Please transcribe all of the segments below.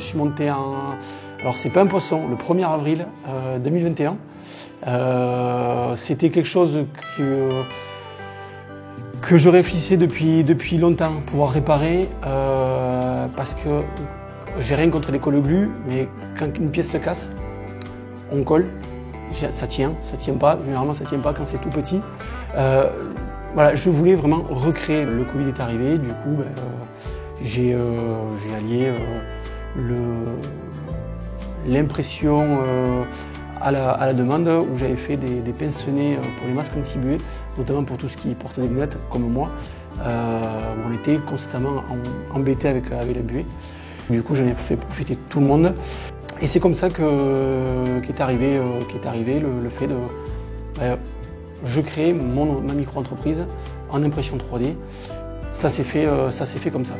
suis monté en... Alors c'est pas un poisson, le 1er avril 2021. C'était quelque chose que je réfléchissais depuis longtemps, pouvoir réparer, parce que j'ai rien contre les colle-glues, mais quand une pièce se casse, on colle, ça tient pas, généralement ça tient pas quand c'est tout petit. Voilà, je voulais vraiment recréer. Le Covid est arrivé, du coup j'ai allié l'impression à la demande, où j'avais fait des pince-nez pour les masques anti-buée, notamment pour tout ce qui porte des lunettes, comme moi, où on était constamment embêté avec la buée. Du coup, j'en ai fait profiter tout le monde. Et c'est comme ça qu'est arrivé le fait de... je crée ma micro-entreprise en impression 3D. Ça s'est fait comme ça.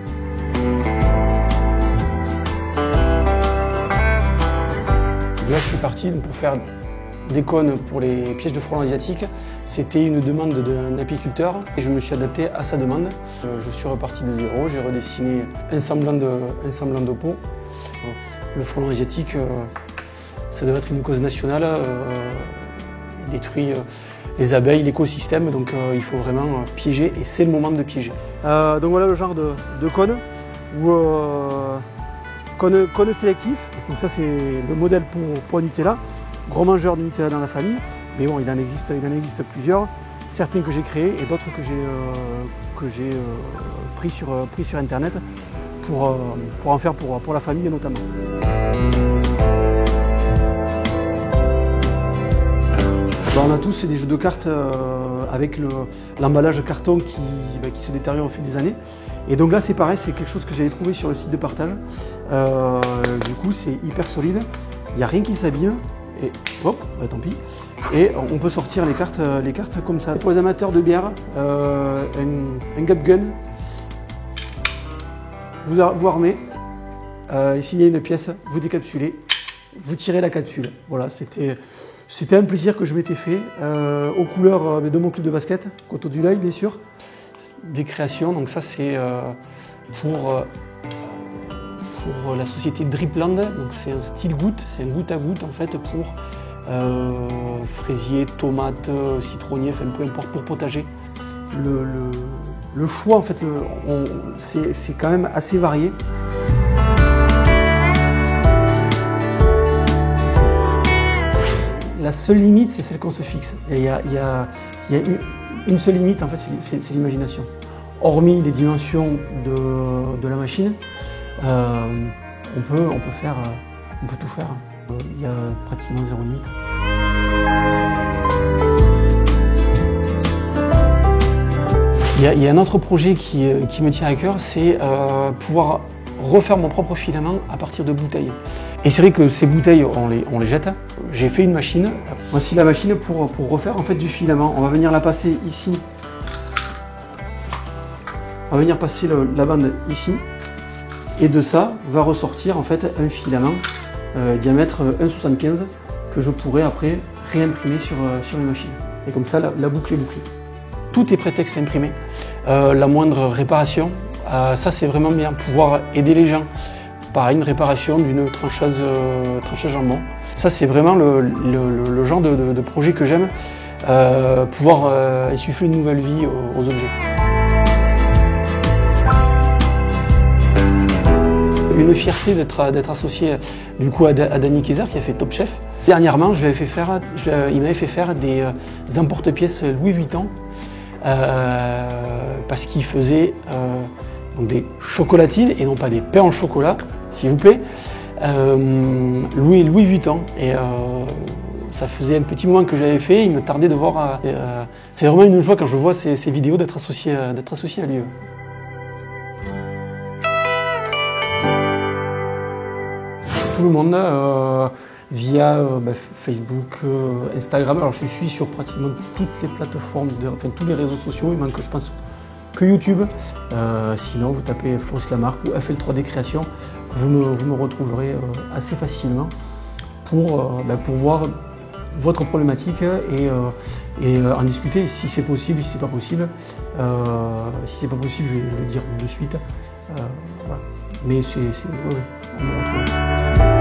Là, je suis parti pour faire des cônes pour les pièges de frelons asiatiques. C'était une demande d'un apiculteur et je me suis adapté à sa demande. Je suis reparti de zéro, j'ai redessiné un semblant de peau. Le frelon asiatique, ça devrait être une cause nationale. Il détruit les abeilles, l'écosystème, donc il faut vraiment piéger et c'est le moment de piéger. Donc voilà le genre de cône, cône sélectif. Donc ça c'est le modèle pour un Nutella, gros mangeur de Nutella dans la famille, mais bon il en existe plusieurs, certains que j'ai créés et d'autres que j'ai pris sur internet pour en faire pour la famille notamment. Ben, on a tous des jeux de cartes avec l'emballage carton qui se détériore au fil des années. Et donc là c'est pareil, c'est quelque chose que j'avais trouvé sur le site de partage. Du coup c'est hyper solide, il n'y a rien qui s'abîme. Et hop, bah, tant pis. Et on peut sortir les cartes comme ça. Pour les amateurs de bière, un Gap Gun, vous armez, et s'il y a une pièce, vous décapsulez, vous tirez la capsule. Voilà, c'était un plaisir que je m'étais fait, aux couleurs de mon club de basket, Coteau du Lail bien sûr. Des créations, donc ça c'est pour la société Dripland, donc c'est un style goutte, c'est un goutte à goutte en fait pour fraisier, tomates, citronnier, enfin peu importe, pour potager. Le choix en fait, c'est quand même assez varié. La seule limite, c'est celle qu'on se fixe. Il y a une seule limite, en fait, c'est l'imagination. Hormis les dimensions de la machine, on peut tout faire. Il y a pratiquement zéro limite. Il y a un autre projet qui me tient à cœur, c'est pouvoir refaire mon propre filament à partir de bouteilles. Et c'est vrai que ces bouteilles, on les jette. J'ai fait une machine. Voici la machine pour refaire en fait du filament. On va venir la passer ici. On va venir passer la bande ici. Et de ça va ressortir en fait un filament diamètre 1,75 que je pourrais après réimprimer sur une machine. Et comme ça, la boucle est bouclée. Tout est prétexte à imprimer. La moindre réparation, ça c'est vraiment bien, pouvoir aider les gens. Pareil, une réparation d'une trancheuse jambon. Ça c'est vraiment le genre de projet que j'aime, pouvoir insuffler une nouvelle vie aux objets. Une fierté d'être associé du coup à Danny Kaiser qui a fait Top Chef. Dernièrement, il m'avait fait faire des emporte-pièces Louis Vuitton parce qu'il faisait donc des chocolatines et non pas des pains en chocolat, s'il vous plaît. Louis Vuitton. Et ça faisait un petit moment que je l'avais fait, il me tardait de voir. C'est vraiment une joie quand je vois ces vidéos d'être associé à lui. Tout le monde via Facebook, Instagram. Alors je suis sur pratiquement toutes les plateformes, enfin tous les réseaux sociaux. Il manque, je pense, que YouTube. Sinon, vous tapez Floris Lamarque ou FL3D Création, vous me retrouverez assez facilement pour voir votre problématique et en discuter si c'est possible, si c'est pas possible. Si c'est pas possible, je vais le dire de suite. Voilà. Mais ouais. on me retrouve.